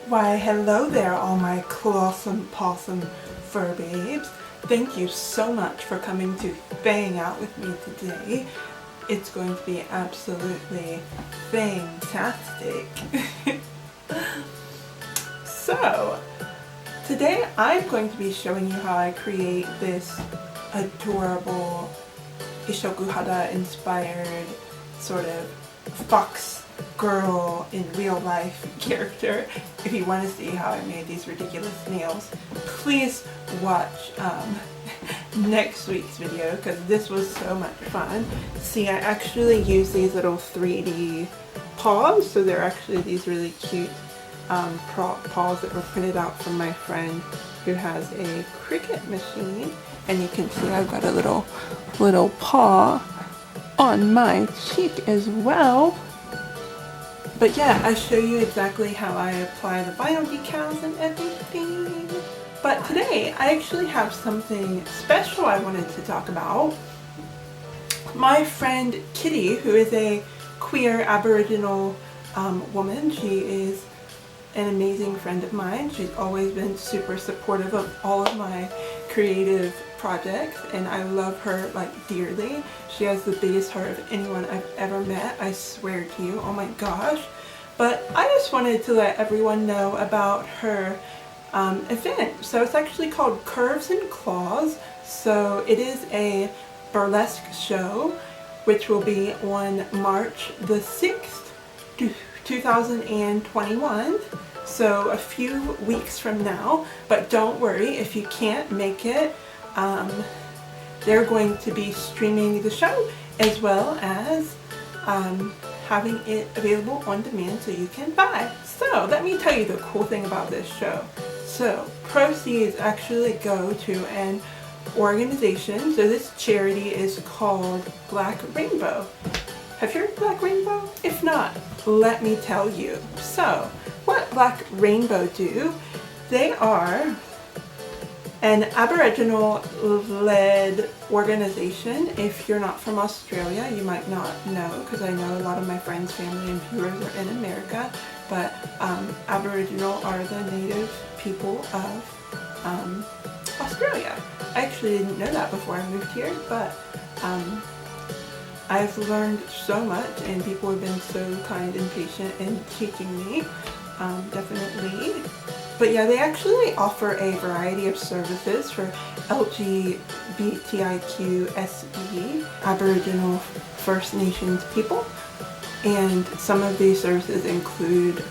Why, hello there, all my clawsome possum fur babes. Thank you so much for coming to hang out with me today. It's going to be absolutely fantastic. So, today I'm going to be showing you how I create this adorable Ishokuhada inspired sort of fox girl in real life character. If you want to see how I made these ridiculous nails, please watch next week's video because this was so much fun. See, I actually use these little 3D paws, so they're actually these really cute paws that were printed out from my friend who has a Cricut machine, and you can see I've got a little paw on my cheek as well. But yeah, I show you exactly how I apply the vinyl decals and everything. But today, I actually have something special I wanted to talk about. My friend Kitty, who is a queer Aboriginal woman, she is an amazing friend of mine. She's always been super supportive of all of my creative projects, and I love her like dearly. She has the biggest heart of anyone I've ever met, I swear to you. Oh my gosh. But I just wanted to let everyone know about her event. So it's actually called Curves and Claws. So it is a burlesque show which will be on March the 6th, 2021. So a few weeks from now. But don't worry if you can't make it. They're going to be streaming the show as well as having it available on demand so you can buy. So let me tell you the cool thing about this show. So proceeds actually go to an organization. So this charity is called Black Rainbow. Have you heard of Black Rainbow? If not, let me tell you. So what Black Rainbow do, they are an Aboriginal-led organization. If you're not from Australia, you might not know, because I know a lot of my friends, family, and viewers are in America, but Aboriginal are the native people of Australia. I actually didn't know that before I moved here, but I've learned so much, and people have been so kind and patient in teaching me, definitely. But yeah, they actually offer a variety of services for LGBTIQ-SE, Aboriginal First Nations people. And some of these services include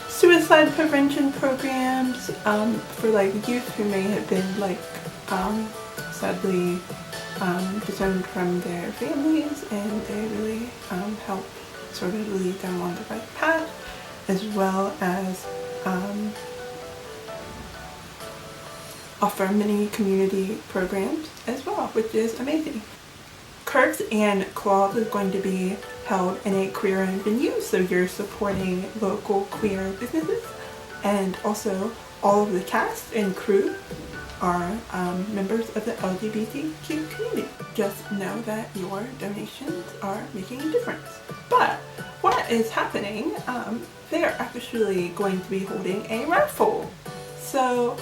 suicide prevention programs for like youth who may have been like sadly disowned from their families, and they really help sort of lead them on the right path, as well as offer many community programs as well, which is amazing. Curves and Claws is going to be held in a queer-owned venue, so you're supporting local queer businesses, and also all of the cast and crew are members of the LGBTQ community. Just know that your donations are making a difference. But what is happening, they are actually going to be holding a raffle. So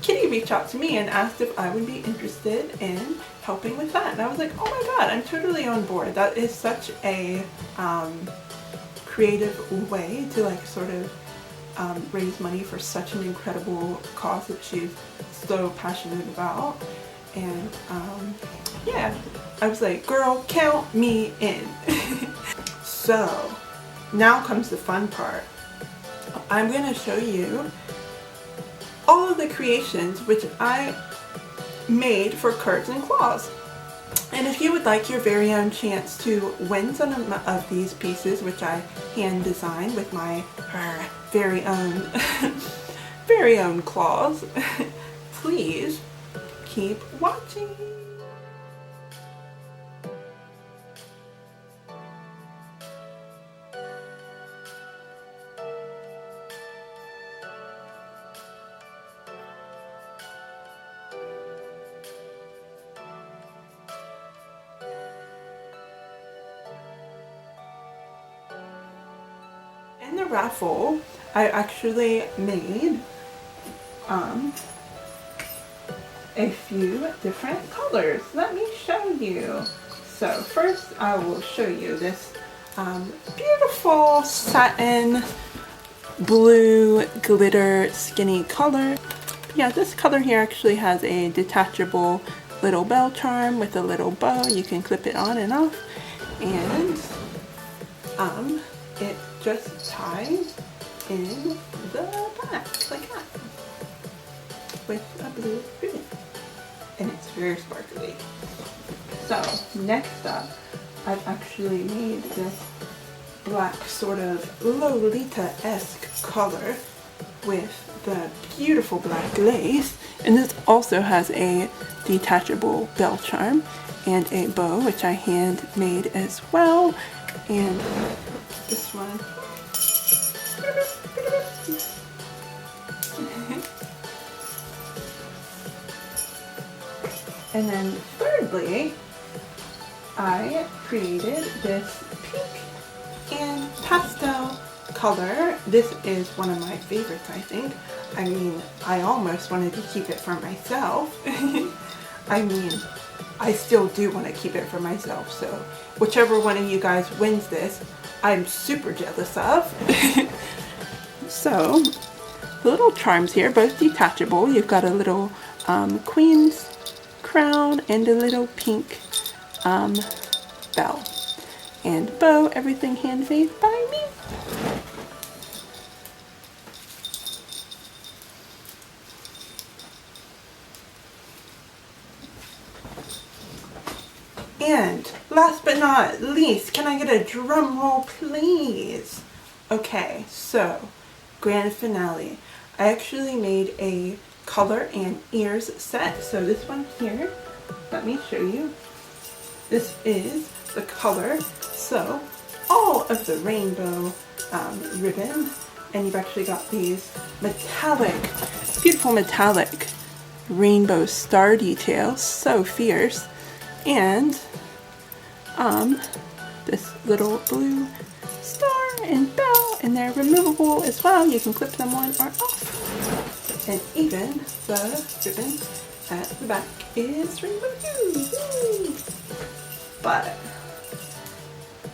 Kitty reached out to me and asked if I would be interested in helping with that. And I was like, oh my god, I'm totally on board. That is such a creative way to like sort of raise money for such an incredible cause that she's so passionate about. And yeah, I was like, girl, count me in. So now comes the fun part. I'm going to show you all of the creations which I made for Curves and Claws. And if you would like your very own chance to win some of these pieces, which I hand designed with my very own claws, please keep watching. In the raffle, I actually made a few different colors. Let me show you. So first I will show you this beautiful satin blue glitter skinny color. Yeah, this color here actually has a detachable little bell charm with a little bow. You can clip it on and off, and it just ties in the back like that with a blue ribbon, and it's very sparkly. So next up, I've actually made this black sort of Lolita-esque color with the beautiful black lace, and this also has a detachable bell charm and a bow, which I hand made as well. And this one and then thirdly, I created this pink and pastel color. This is one of my favorites, I think. I mean, I almost wanted to keep it for myself. I mean, I still do want to keep it for myself, so whichever one of you guys wins this, I'm super jealous of. So, the little charms here, both detachable. You've got a little queen's crown and a little pink bell and bow, everything handmade by me. And last but not least, can I get a drum roll please? Okay, so grand finale. I actually made a color and ears set. So this one here, let me show you. This is the color. So all of the rainbow ribbon, and you've actually got these metallic, beautiful metallic rainbow star details, so fierce. And this little blue star and bell, and they're removable as well. You can clip them on or off. And even the ribbon at the back is rainbow too. Woo! But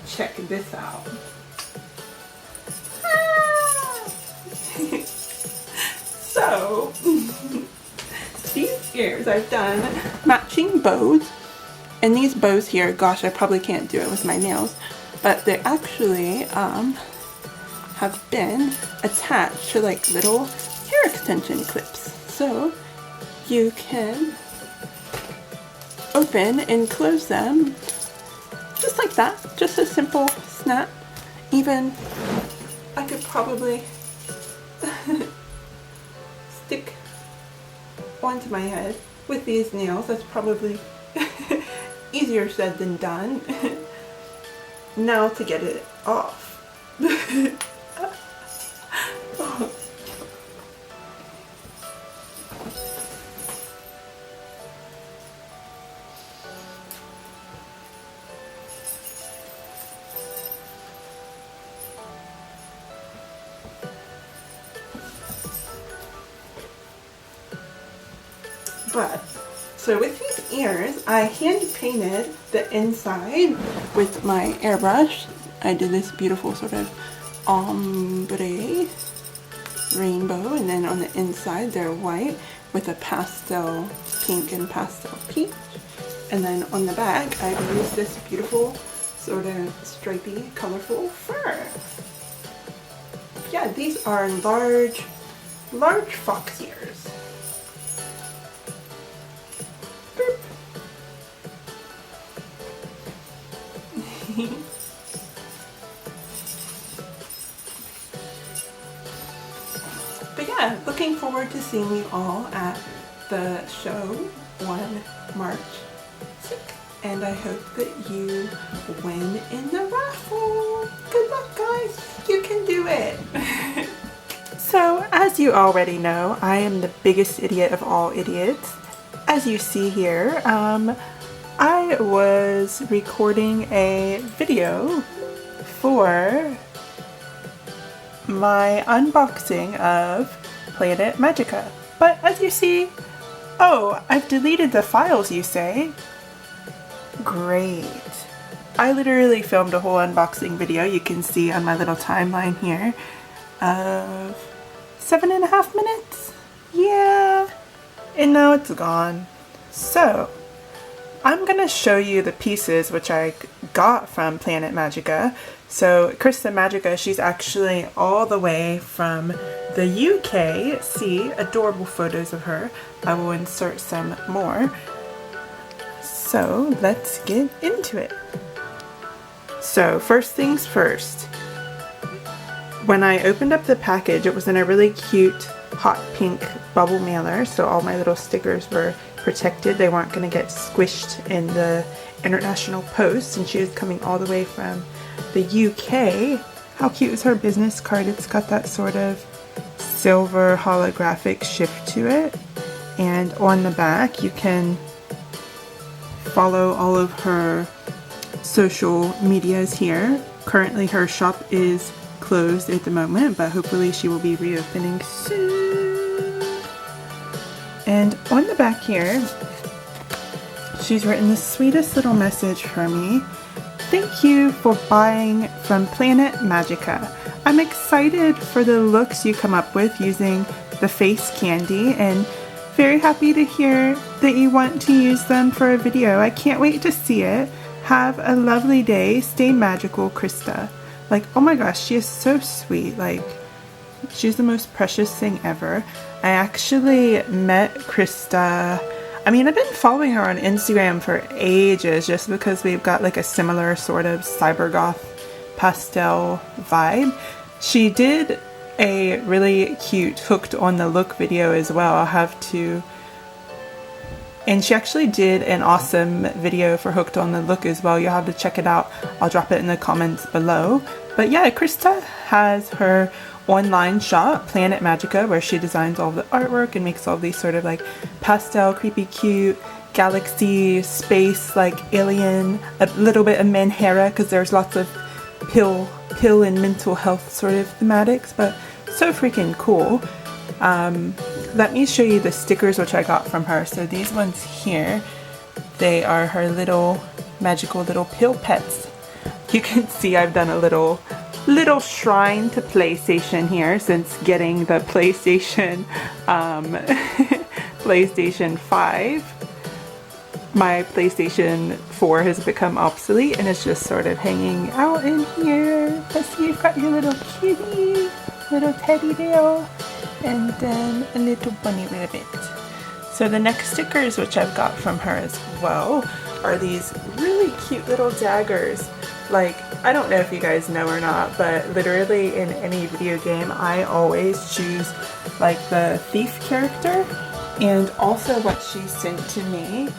check this out. Ah! So these ears, I've done matching bows. And these bows here, gosh, I probably can't do it with my nails, but they actually have been attached to like little hair extension clips. So you can open and close them just like that, just a simple snap. Even I could probably stick onto my head with these nails. That's probably easier said than done. Now to get it off. But so with these ears, I hand painted the inside with my airbrush. I did this beautiful sort of ombre rainbow, and then on the inside they're white with a pastel pink and pastel peach. And then on the back I've used this beautiful sort of stripy, colorful fur. Yeah, these are large fox ears. But yeah, looking forward to seeing you all at the show on March 6th, and I hope that you win in the raffle. Good luck, guys, you can do it. So as you already know, I am the biggest idiot of all idiots. As you see here, I was recording a video for my unboxing of Planet Magica. But as you see, oh, I've deleted the files, you say? Great. I literally filmed a whole unboxing video, you can see on my little timeline here, of 7.5 minutes? Yeah. And now it's gone. So, I'm gonna show you the pieces which I got from Planet Magica. So Krista Magica, she's actually all the way from the UK. See, adorable photos of her. I will insert some more. So let's get into it. So first things first, when I opened up the package, it was in a really cute hot pink bubble mailer, so all my little stickers were protected. They weren't going to get squished in the international post, and she is coming all the way from the UK. How cute is her business card? It's got that sort of silver holographic shift to it, and on the back you can follow all of her social medias here. Currently her shop is closed at the moment, but hopefully she will be reopening soon. And on the back here, she's written the sweetest little message for me. Thank you for buying from Planet Magica. I'm excited for the looks you come up with using the face candy, and very happy to hear that you want to use them for a video. I can't wait to see it. Have a lovely day. Stay magical, Krista. Like, oh my gosh, she is so sweet. Like, she's the most precious thing ever. I actually met Krista. I mean, I've been following her on Instagram for ages just because we've got like a similar sort of cybergoth pastel vibe. She did a really cute hooked on the look video as well. I'll have to... And she actually did an awesome video for Hooked on the Look as well. You'll have to check it out. I'll drop it in the comments below. But yeah, Krista has her online shop, Planet Magica, where she designs all the artwork and makes all these sort of like pastel, creepy, cute, galaxy, space, like alien, a little bit of Menhera, because there's lots of pill and mental health sort of thematics, but so freaking cool. Let me show you the stickers which I got from her. So these ones here, they are her little magical little pill pets. You can see I've done a little shrine to PlayStation here since getting the PlayStation PlayStation 5. My PlayStation 4 has become obsolete and it's just sort of hanging out in here. Let's see, you've got your little kitty, little teddy bear, and then a little bunny rabbit. So the next stickers which I've got from her as well are these really cute little daggers. Like, I don't know if you guys know or not, but literally in any video game I always choose like the thief character. And also what she sent to me,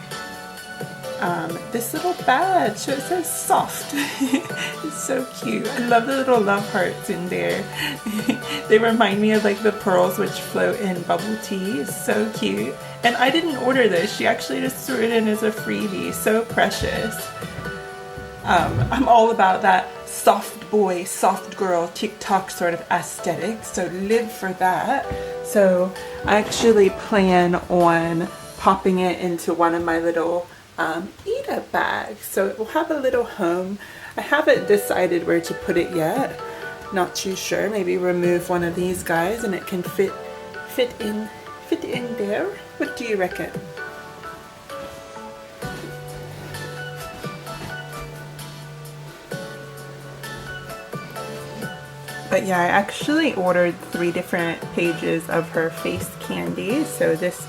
this little badge, so it says soft. It's so cute. I love the little love hearts in there. They remind me of like the pearls which float in bubble tea. It's so cute. And I didn't order this, she actually just threw it in as a freebie. So precious. I'm all about that soft boy, soft girl TikTok sort of aesthetic, so live for that. So I actually plan on popping it into one of my little Eda bags, so it will have a little home. I haven't decided where to put it yet, not too sure. Maybe remove one of these guys and it can fit in there. What do you reckon? But yeah, I actually ordered 3 different pages of her face candy. So this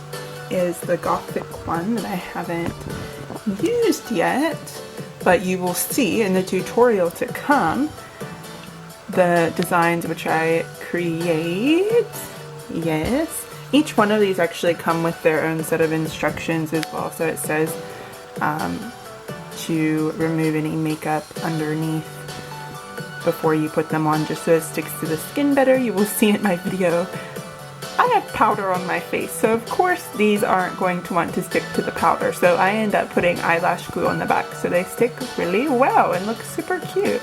is the Gothic one that I haven't used yet, but you will see in the tutorial to come the designs which I create. Yes. Each one of these actually come with their own set of instructions as well. So it says to remove any makeup underneath before you put them on, just so it sticks to the skin better. You will see in my video I have powder on my face, so of course these aren't going to want to stick to the powder, so I end up putting eyelash glue on the back so they stick really well and look super cute.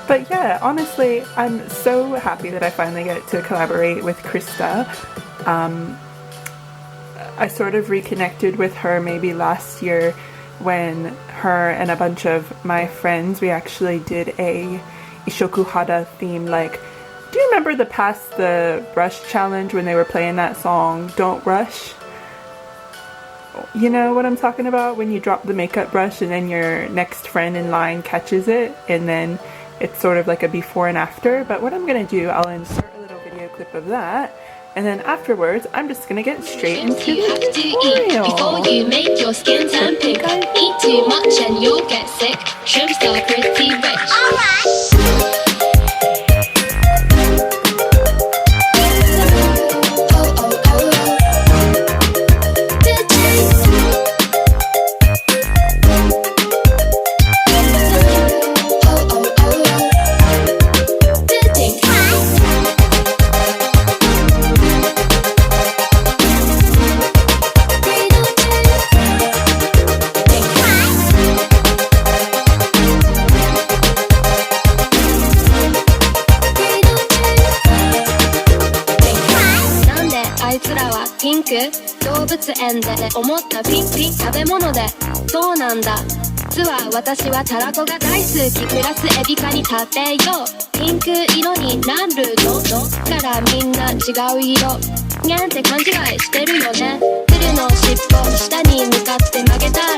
But yeah, honestly, I'm so happy that I finally get to collaborate with Krista. I sort of reconnected with her maybe last year when her and a bunch of my friends, we actually did a Ishokuhada theme. Like, do you remember the brush challenge when they were playing that song, Don't Rush? You know what I'm talking about? When you drop the makeup brush and then your next friend in line catches it, and then it's sort of like a before and after. But what I'm gonna do, I'll insert a little video clip of that, and then afterwards, I'm just gonna get straight into the tutorial. Before you make your skin turn pink, eat too much and you'll get sick. Shrimps are pretty rich. Alright.動物園で思ったピンピン食べ物でそうなんだ実は私はたらこが大好きプラスエビカニ食べようピンク色になるのからみんな違う色にゃんって勘違いしてるよね鶴の尻尾下に向かって曲げたら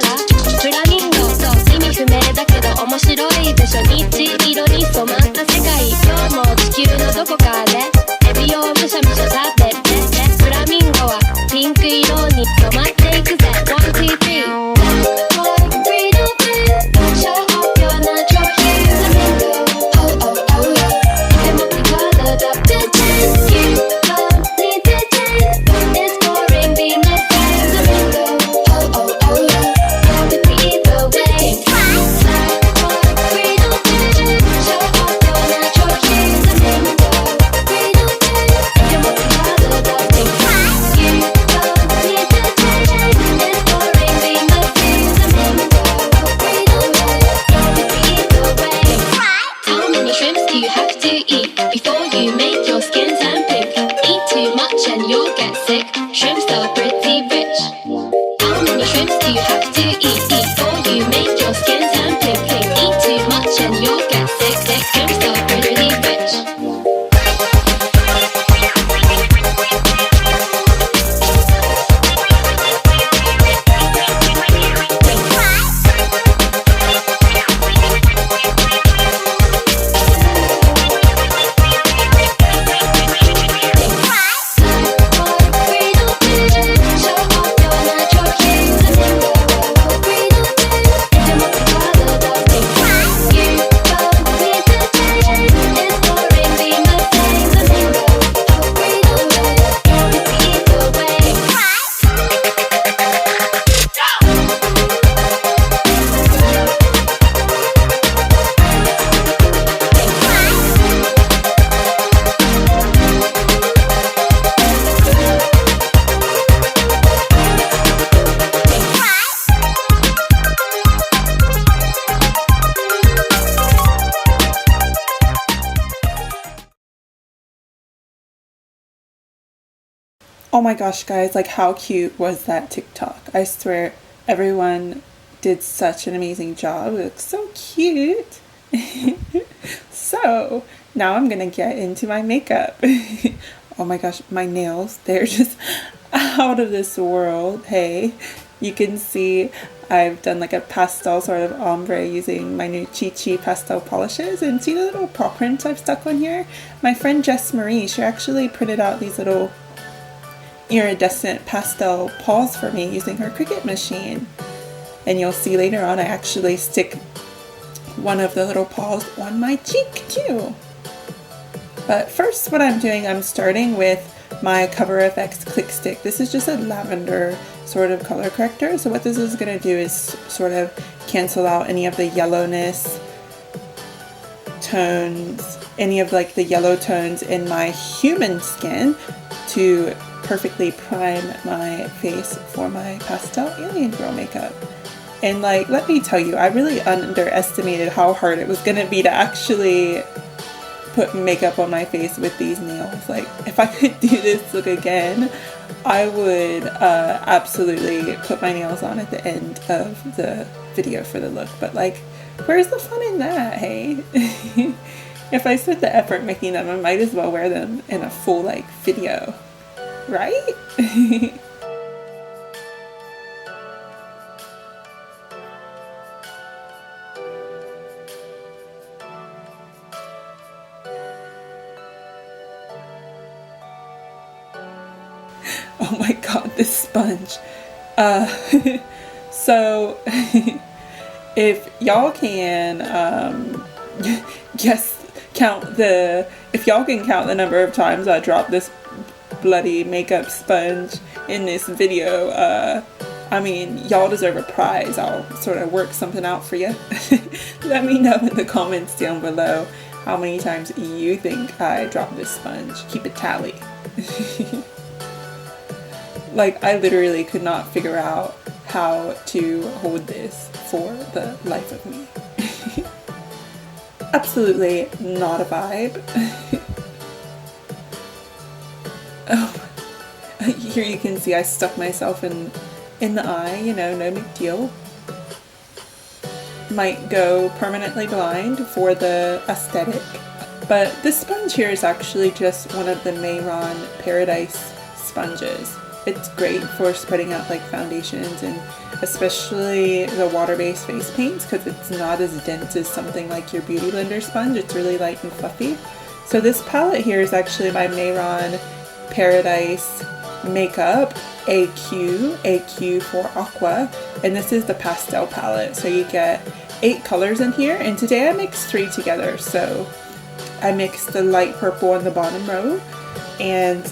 フラミンゴと意味不明だけど面白いでしょ虹色に染まった世界今日も地球のどこかでエビをむしゃむしゃ食べてフラミンゴはピンク色に染まっていくぜ One, two, three Like freedom Show off your natural hue Oh, oh, oh I'm multicolored up to 10 You don't need to change It's boring being the same Oh, oh, oh Love it either way Like freedom Show off your natural hue Freedom I'm multicolored up to 10 You Before you make your skin turn pink Eat too much and you'll get sick Shrimps are pretty rich How many shrimps do you have to eat Before you make your skin turn pink Eat too much and you'll get sick Shrimps are pretty rich Oh my gosh, guys, like how cute was that TikTok? I swear everyone did such an amazing job. It looks so cute. So now I'm gonna get into my makeup. Oh my gosh, my nails, they're just out of this world. Hey, you can see I've done like a pastel sort of ombre using my new Chi Chi pastel polishes, and see the little paw prints I've stuck on here? My friend Jess Marie, she actually printed out these little iridescent pastel paws for me using her Cricut machine, and you'll see later on I actually stick one of the little paws on my cheek too. But first what I'm doing, I'm starting with my Cover FX Click Stick. This is just a lavender sort of color corrector, so what this is going to do is sort of cancel out any of the yellowness tones, any of like the yellow tones in my human skin to perfectly prime my face for my pastel alien girl makeup. And like, let me tell you, I really underestimated how hard it was gonna be to actually put makeup on my face with these nails. Like, if I could do this look again, I would absolutely put my nails on at the end of the video for the look. But like, where's the fun in that, hey? If I spent the effort making them, I might as well wear them in a full like video, right? Oh my god, this sponge. So if y'all can if y'all can count the number of times I dropped this bloody makeup sponge in this video, I mean, y'all deserve a prize. I'll sort of work something out for you. Let me know in the comments down below how many times you think I dropped this sponge. Keep a tally. Like, I literally could not figure out how to hold this for the life of me. Absolutely not a vibe. Oh, here you can see I stuck myself in the eye, you know, no big deal. Might go permanently blind for the aesthetic. But this sponge here is actually just one of the Mehron Paradise sponges. It's great for spreading out like foundations and especially the water-based face paints because it's not as dense as something like your Beauty Blender sponge. It's really light and fluffy. So this palette here is actually by Mehron Paradise Makeup AQ for Aqua, and this is the Pastel palette. So you get 8 colors in here, and today I mixed 3 together. So I mixed the light purple on the bottom row and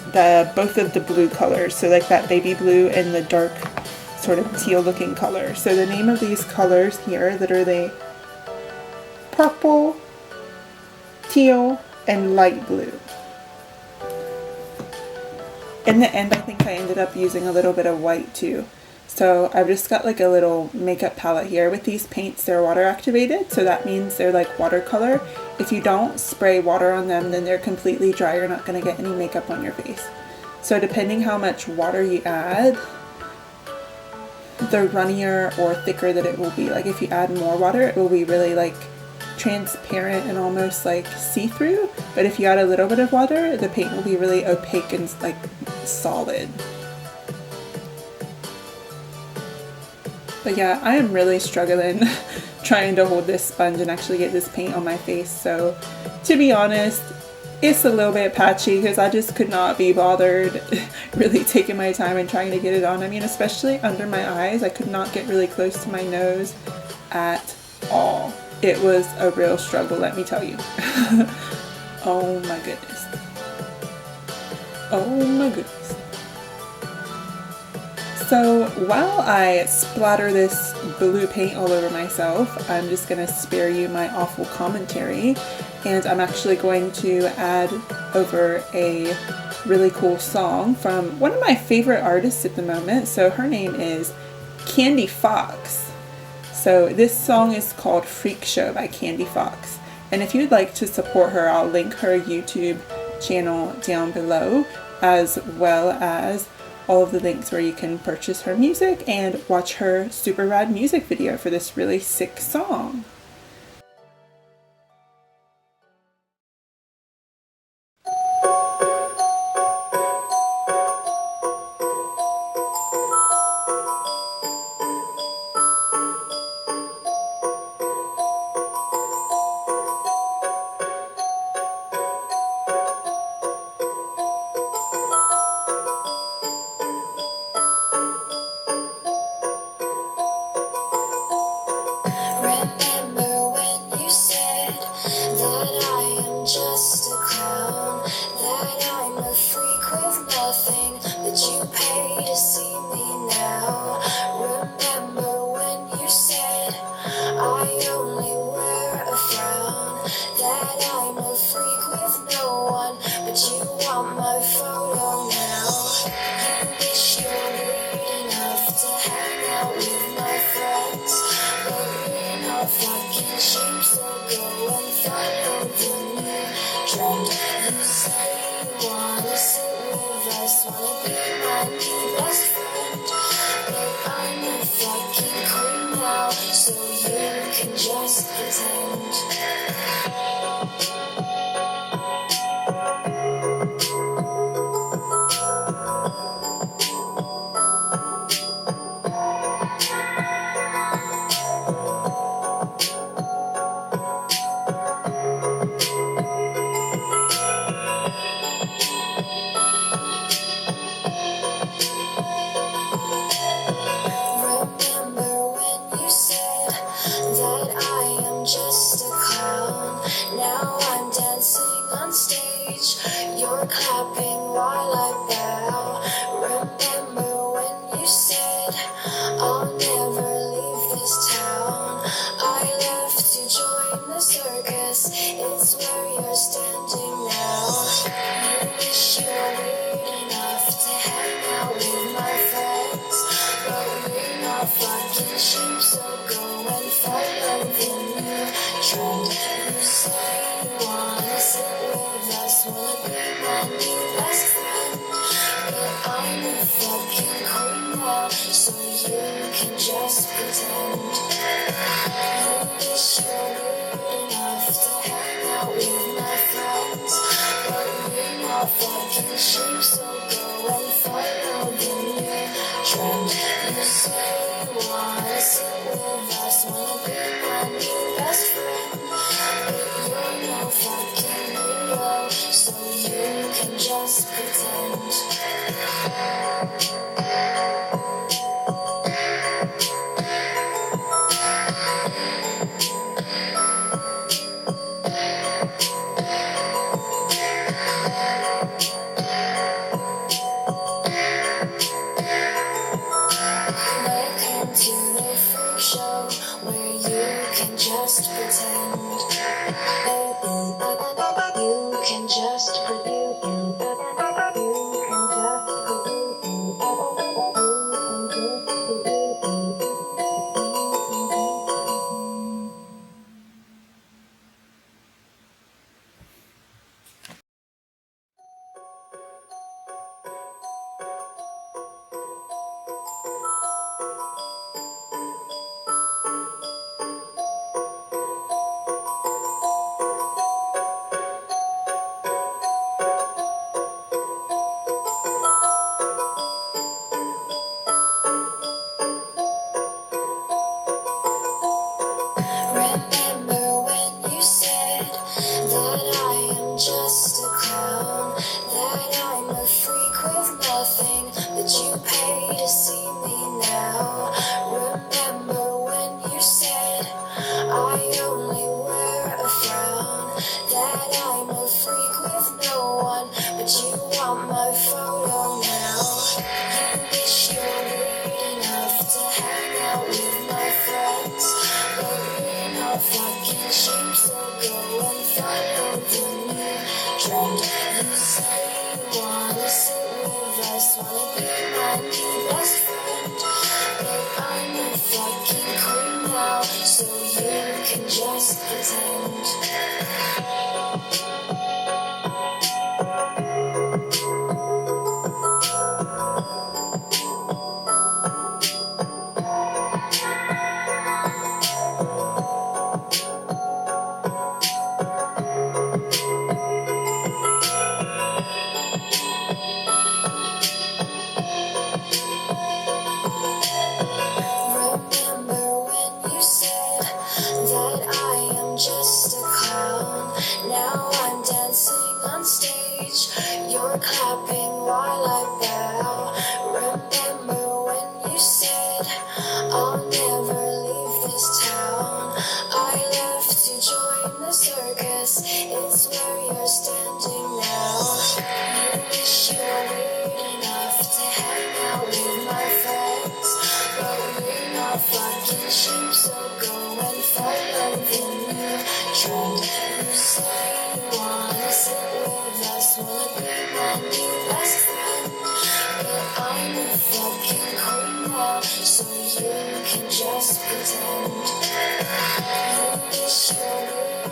both of the blue colors, so like that baby blue and the dark sort of teal looking color. So the name of these colors here, literally purple, teal, and light blue. In the end, I think I ended up using a little bit of white too. So I've just got like a little makeup palette here. With these paints, they're water activated, so that means they're like watercolor. If you don't spray water on them, then they're completely dry. You're not going to get any makeup on your face. So depending how much water you add, the runnier or thicker that it will be. Like if you add more water, it will be really like transparent and almost like see-through. But if you add a little bit of water, the paint will be really opaque and like solid. But yeah, I am really struggling trying to hold this sponge and actually get this paint on my face. So to be honest, it's a little bit patchy because I just could not be bothered really taking my time and trying to get it on. I mean, especially under my eyes, I could not get really close to my nose at all. It was a real struggle, let me tell you. Oh my goodness. Oh my goodness. So while I splatter this blue paint all over myself, I'm just going to spare you my awful commentary, and I'm actually going to add over a really cool song from one of my favorite artists at the moment. So her name is Kandi Fox. So this song is called Freakshow by Kandi Fox. And if you'd like to support her, I'll link her YouTube channel down below, as well as all of the links where you can purchase her music and watch her super rad music video for this really sick song. go and follow the new trend. You say you wanna sit with us, wanna be my new best friend, but I'm a fucking queen now, so you can just pretend. Remember when you said that I am just a clown? Now I'm dancing on stage, you're clapping while I bow. Remember when you said I'll never leave this town? I left to join the circus, it's where you're standing now. You wish you were weird enough to hang out with my friends, but we're not fucking sheep, so go and follow the new trend. You say you wanna sit with us, wanna be my new best friend, but I'm a fucking queen now, so you can just pretend. You wish you were weird enough to hang out with my friends, but we're not fucking sheep, so go and follow the new trend. You say you wanna sit with us, wanna be my new best friend, but you're no fucking weirdo, so you can just pretend. Welcome to the Freakshow, where you can just pretend. You can just pretend. Remember when you said that I am just a clown, that I'm a freak with nothing, but you pay to see me now. Remember when you said I only wear a frown, that I'm a freak with no one, but you want my photo now. You wish you were weird enough to hang out with my friends, but we're not fucking sheep, so go and follow the new trend. You say you wanna sit with us, wanna be my new best friend, but I'm a fucking queen now, so you can just pretend. Remember when you said that I am just a clown? Now I'm dancing on stage, you're clapping while I bow. Remember when you said I'll never leave this town? I left to join the circus, it's where you're standing now. You wish you were weird enough to hang out with my friends, but we're not fucking sheep, so go and follow the new trend. You say you wanna sit with us, wanna be my new best friend, but I'm a fucking queen now, so you can just pretend. You wish you were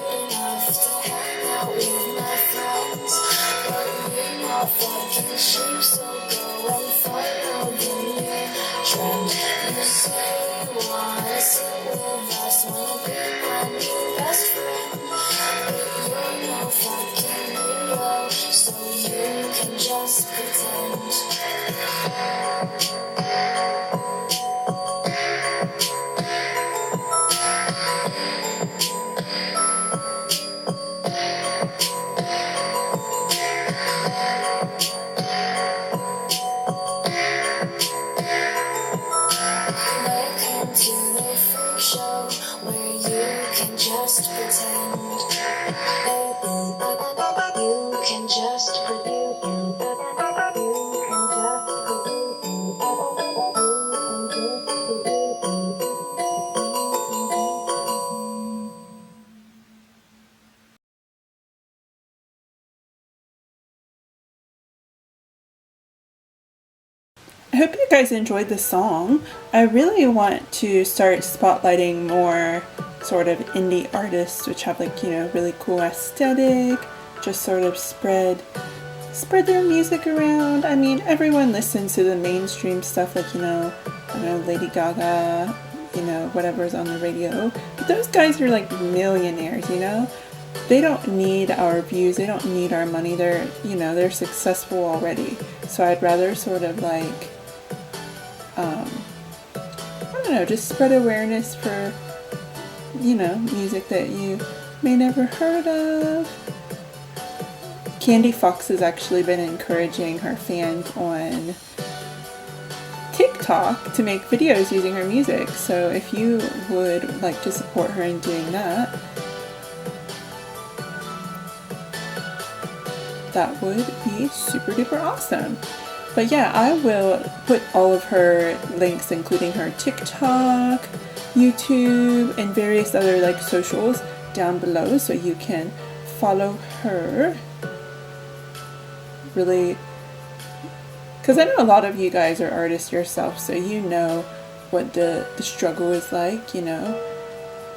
Welcome to the Freakshow, where you can just pretend. You can just I hope you guys enjoyed the song. I really want to start spotlighting more sort of indie artists which have like, you know, really cool aesthetic, just sort of spread their music around. I mean, everyone listens to the mainstream stuff like, you know, I don't know, Lady Gaga, you know, whatever's on the radio. But those guys are like millionaires, you know? They don't need our views, they don't need our money, they're, you know, they're successful already. So I'd rather sort of like, I don't know, just spread awareness for, you know, music that you may never heard of. Kandi Fox has actually been encouraging her fans on TikTok to make videos using her music. So if you would like to support her in doing that, that would be super duper awesome. But yeah, I will put all of her links, including her TikTok, YouTube, and various other like socials down below so you can follow her. Really, because I know a lot of you guys are artists yourself, so you know what the struggle is like, you know,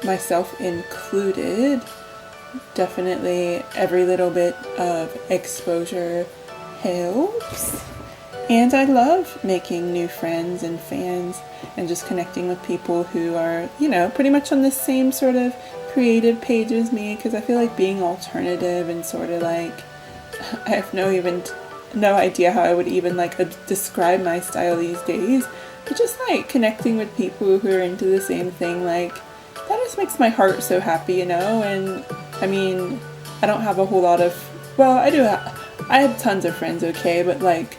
myself included. Definitely every little bit of exposure helps. And I love making new friends and fans and just connecting with people who are, you know, pretty much on the same sort of creative page as me, because I feel like being alternative and sort of like, I have no idea how I would even like describe my style these days, but just like connecting with people who are into the same thing, like that just makes my heart so happy, you know. And I mean, I don't have a whole lot of, well, I have tons of friends, okay, but like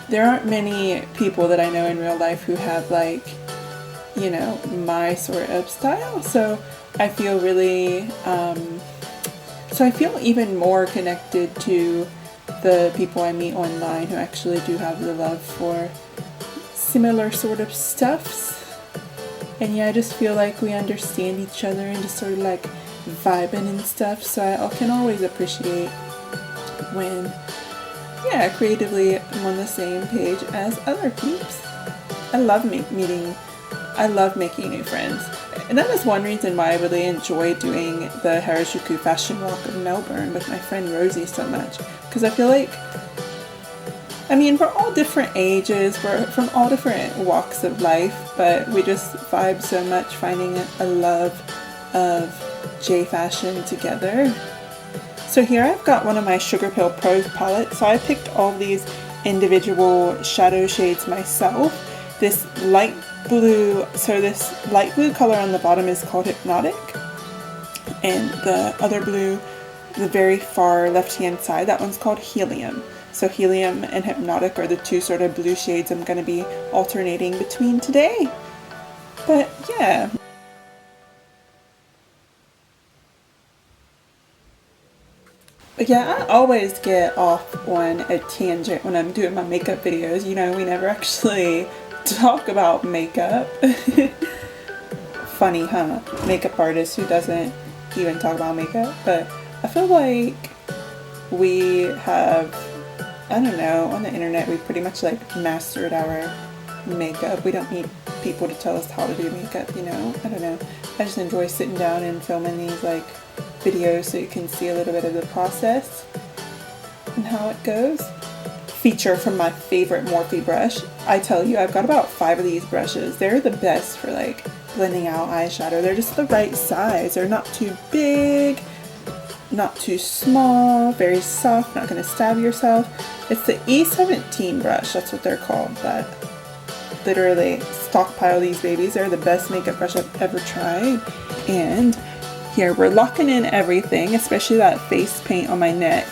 there aren't many people that I know in real life who have like, you know, my sort of style. So I feel really, so I feel even more connected to the people I meet online who actually do have the love for similar sort of stuffs. And yeah, I just feel like we understand each other and just sort of like vibing and stuff. So I can always appreciate when, yeah, creatively I'm on the same page as other peeps. I love making new friends. And that is one reason why I really enjoy doing the Harajuku Fashion Walk of Melbourne with my friend Rosie so much. Because I feel like, I mean, we're all different ages, we're from all different walks of life, but we just vibe so much finding a love of J fashion together. So here I've got one of my Sugar Pill Pro palettes. So I picked all these individual shadow shades myself. This light blue color on the bottom is called Hypnotic. And the other blue, the very far left-hand side, that one's called Helium. So Helium and Hypnotic are the two sort of blue shades I'm going to be alternating between today. But yeah. But yeah, I always get off on a tangent when I'm doing my makeup videos. You know, we never actually talk about makeup. Funny, huh? Makeup artist who doesn't even talk about makeup. But I feel like we have, I don't know, on the internet we pretty much like mastered our makeup. We don't need people to tell us how to do makeup, you know? I don't know. I just enjoy sitting down and filming these like videos so you can see a little bit of the process and how it goes. feature from my favorite Morphe brush. I tell you, I've got about 5 of these brushes. They're the best for like blending out eyeshadow. They're just the right size. They're not too big, not too small, very soft, not gonna stab yourself. It's the E17 brush, that's what they're called, but literally stockpile these babies. They're the best makeup brush I've ever tried. And here we're locking in everything, especially that face paint on my neck,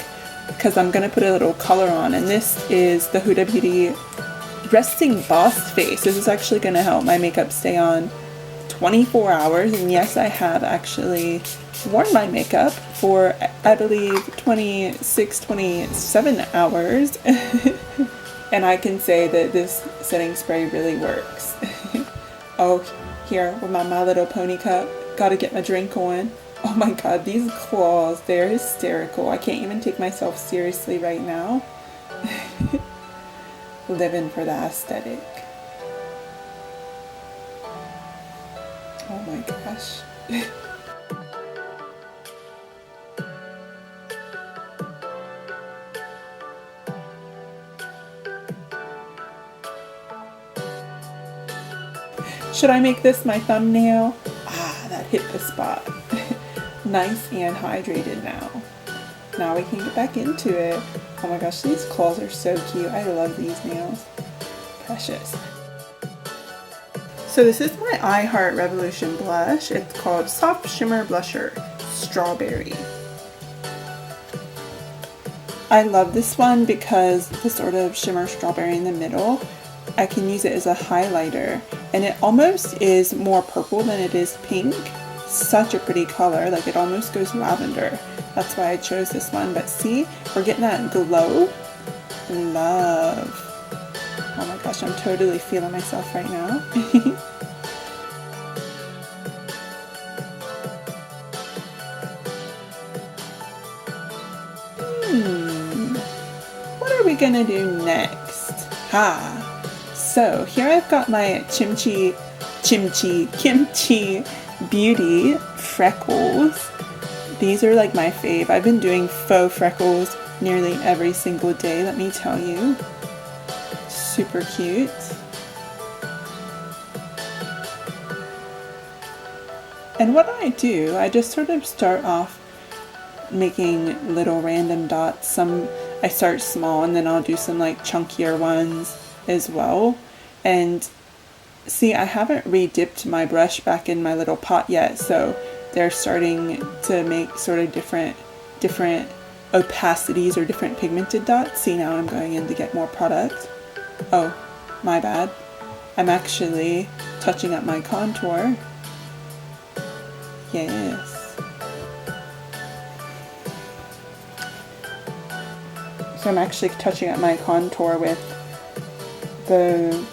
because I'm gonna put a little color on, and this is the Huda Beauty Resting Boss Face. This is actually gonna help my makeup stay on 24 hours, and yes, I have actually worn my makeup for, I believe, 26, 27 hours. And I can say that this setting spray really works. Oh, here with my Little Pony cup, gotta get my drink on. Oh my god, these claws, they're hysterical. I can't even take myself seriously right now. Living for the aesthetic. Oh my gosh. Should I make this my thumbnail? Ah, that hit the spot. Nice and hydrated now. Now we can get back into it. Oh my gosh, these claws are so cute. I love these nails. Precious. So this is my I Heart Revolution blush. It's called Soft Shimmer Blusher Strawberry. I love this one because the sort of shimmer strawberry in the middle, I can use it as a highlighter, and it almost is more purple than it is pink. Such a pretty color, like it almost goes lavender. That's why I chose this one. But see, we're getting that glow. Love. Oh my gosh, I'm totally feeling myself right now. What are we gonna do next? So here I've got my kimchi beauty freckles. These are like my fave. I've been doing faux freckles nearly every single day, let me tell you. Super cute. And what I do, I just sort of start off making little random dots. I start small and then I'll do some like chunkier ones as well. And see, I haven't re-dipped my brush back in my little pot yet, so they're starting to make sort of different opacities or different pigmented dots. See, now I'm going in to get more product. Oh, my bad. I'm actually touching up my contour. Yes. So I'm actually touching up my contour with the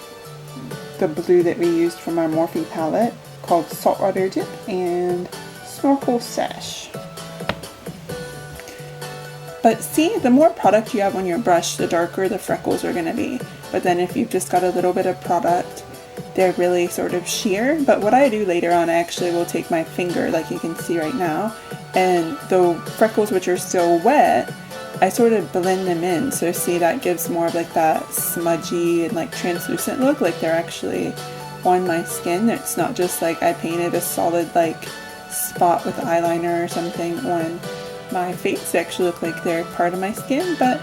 blue that we used from our Morphe palette called Saltwater Dip and Snorkel Sesh. But see, the more product you have on your brush, the darker the freckles are going to be. But then if you've just got a little bit of product, they're really sort of sheer. But what I do later on, I actually will take my finger, like you can see right now, and the freckles which are still wet, I sort of blend them in. So see, that gives more of like that smudgy and like translucent look, like they're actually on my skin. It's not just like I painted a solid like spot with eyeliner or something on my face. They actually look like they're part of my skin. But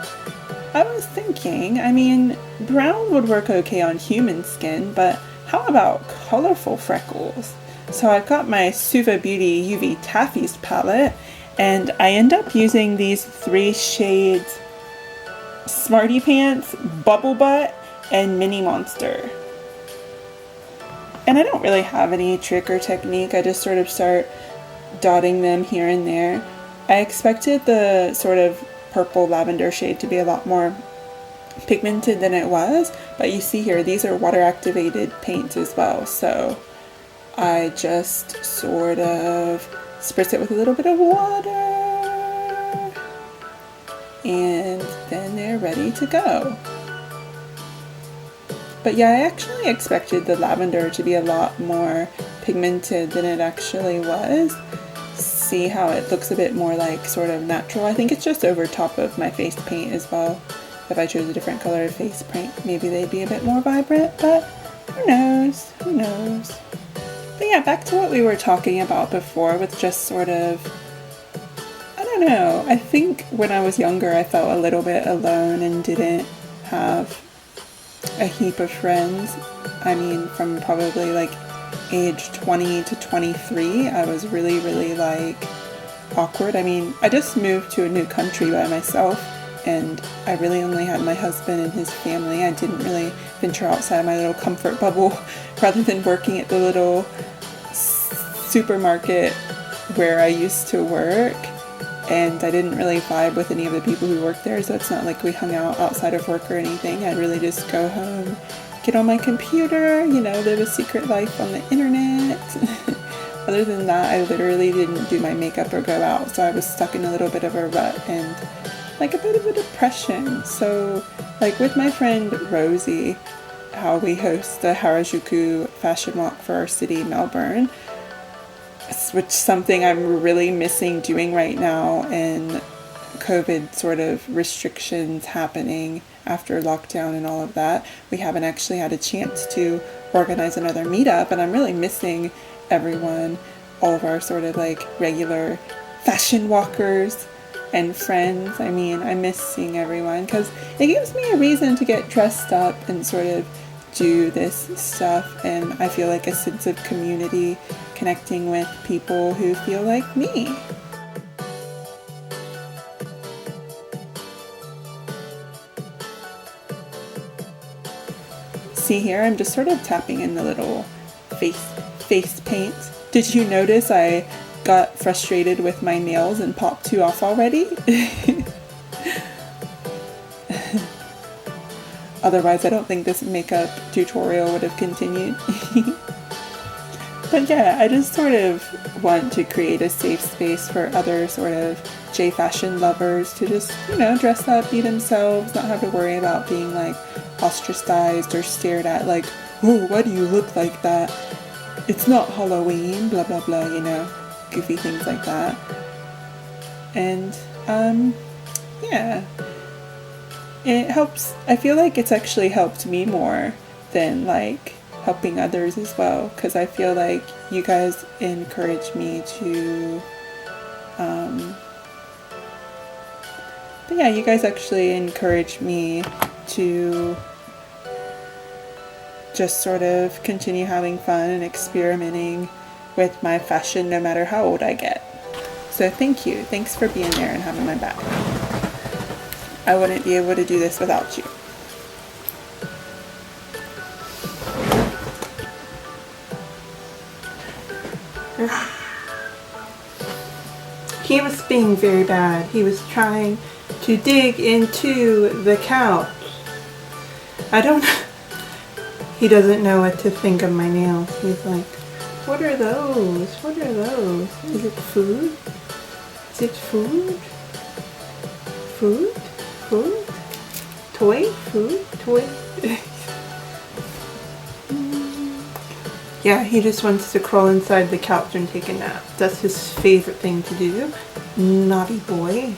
I was thinking, I mean, brown would work okay on human skin, but how about colorful freckles? So I've got my Suva Beauty UV Taffy's palette, and I end up using these 3 shades: Smarty Pants, Bubble Butt, and Mini Monster. And I don't really have any trick or technique. I just sort of start dotting them here and there. I expected the sort of purple lavender shade to be a lot more pigmented than it was, but you see here, these are water activated paints as well. So I just sort of spritz it with a little bit of water, and then they're ready to go. But yeah, I actually expected the lavender to be a lot more pigmented than it actually was. See how it looks a bit more like sort of natural. I think it's just over top of my face paint as well. if I chose a different color of face paint, maybe they'd be a bit more vibrant, but who knows, who knows. But yeah, back to what we were talking about before with just sort of, I don't know, I think when I was younger I felt a little bit alone and didn't have a heap of friends. I mean, from probably like age 20 to 23, I was really like awkward. I mean, I just moved to a new country by myself, and I really only had my husband and his family. I didn't really venture outside my little comfort bubble rather than working at the little supermarket where I used to work, and I didn't really vibe with any of the people who worked there, so it's not like we hung out outside of work or anything. I'd really just go home, get on my computer, you know, live a secret life on the internet. Other than that, I literally didn't do my makeup or go out, so I was stuck in a little bit of a rut and like a bit of a depression. So like with my friend Rosie, how we host the Harajuku fashion walk for our city, Melbourne, which is something I'm really missing doing right now, and COVID sort of restrictions happening after lockdown and all of that. We haven't actually had a chance to organize another meetup, and I'm really missing everyone, all of our sort of like regular fashion walkers and friends. I mean, I miss seeing everyone because it gives me a reason to get dressed up and sort of do this stuff, and I feel like a sense of community, connecting with people who feel like me. See here, I'm just sort of tapping in the little face paint. Did you notice I got frustrated with my nails and popped 2 off already? Otherwise, I don't think this makeup tutorial would have continued. But yeah, I just sort of want to create a safe space for other sort of J-fashion lovers to just, you know, dress up, be themselves, not have to worry about being like ostracized or stared at like, oh, why do you look like that? It's not Halloween, blah blah blah, you know, goofy things like that. And yeah, it helps. I feel like it's actually helped me more than like helping others as well, because I feel like you guys encourage me to but yeah, you guys actually encourage me to just sort of continue having fun and experimenting with my fashion no matter how old I get. So thank you. Thanks for being there and having my back. I wouldn't be able to do this without you. He was being very bad. He was trying to dig into the couch. He doesn't know what to think of my nails. He's like, what are those? What are those? Is it food? Is it food? Food? Food? Toy? Food? Toy? Yeah, he just wants to crawl inside the couch and take a nap. That's his favorite thing to do. Naughty boy.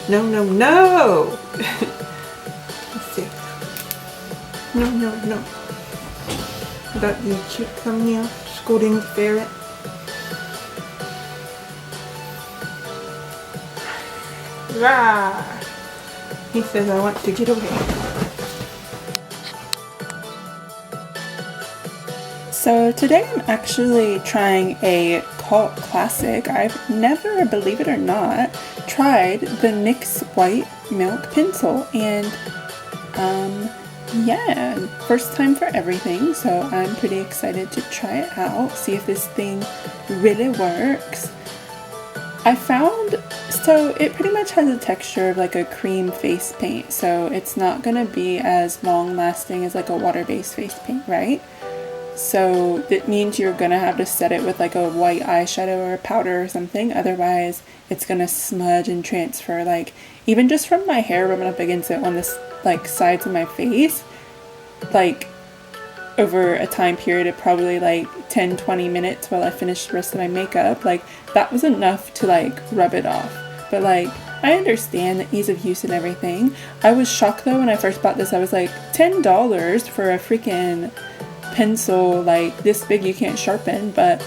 No, no, no! Let's see. No, no, no. Got you cute thumbnail, scolding the ferret. Rah! He says I want to get away. So today I'm actually trying a cult classic. I've never, believe it or not, tried the NYX White Milk Pencil, and yeah, first time for everything, so I'm pretty excited to try it out, see if this thing really works. I found, so it pretty much has a texture of like a cream face paint, so it's not gonna be as long lasting as like a water-based face paint, right? So that means you're gonna have to set it with like a white eyeshadow or a powder or something, otherwise it's gonna smudge and transfer, like even just from my hair rubbing up against it on this like sides of my face, like over a time period of probably like 10-20 minutes while I finished the rest of my makeup, like that was enough to like rub it off. But like I understand the ease of use and everything. I was shocked though when I first bought this. I was like, $10 for a freaking pencil like this big you can't sharpen, but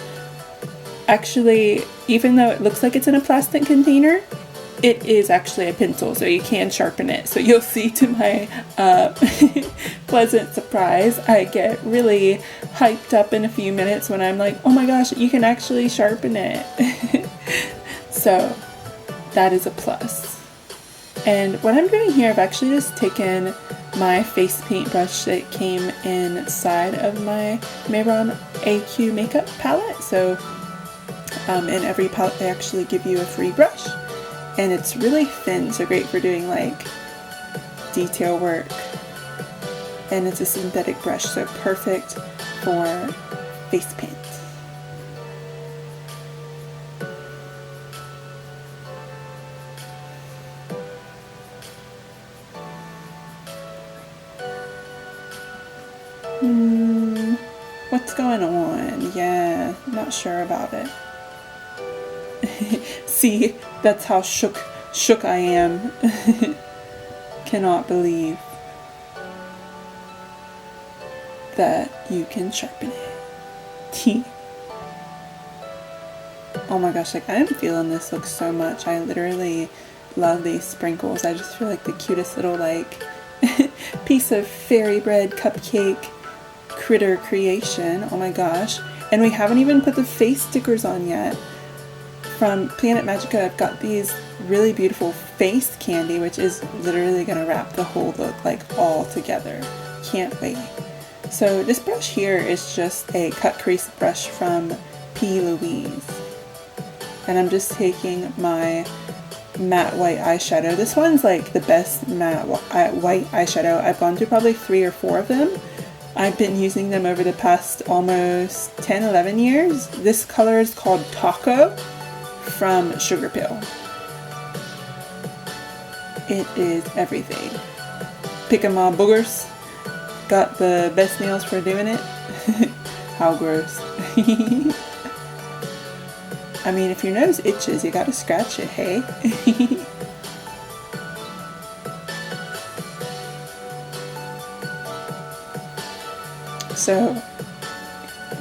actually, even though it looks like it's in a plastic container, it is actually a pencil, so you can sharpen it. So you'll see, to my pleasant surprise, I get really hyped up in a few minutes when I'm like, oh my gosh, you can actually sharpen it. So that is a plus. And what I'm doing here, I've actually just taken my face paint brush that came inside of my Mehron AQ makeup palette. So in every palette they actually give you a free brush, and it's really thin, so great for doing like detail work, and it's a synthetic brush, so perfect for face paint. What's going on? Yeah, not sure about it. See, that's how shook I am. Cannot believe that you can sharpen it. Oh my gosh, like I'm feeling this look so much. I literally love these sprinkles. I just feel like the cutest little like piece of fairy bread cupcake critter creation. Oh my gosh. And we haven't even put the face stickers on yet. From Planet Magica, I've got these really beautiful face candy, which is literally going to wrap the whole look like all together. Can't wait. So this brush here is just a cut crease brush from P. Louise. And I'm just taking my matte white eyeshadow. This one's like the best matte white eyeshadow. I've gone through probably 3 or 4 of them. I've been using them over the past almost 10-11 years. This color is called Taco from Sugar Pill. It is everything. Picking my boogers. Got the best nails for doing it. How gross. I mean, if your nose itches, you gotta scratch it, hey? So,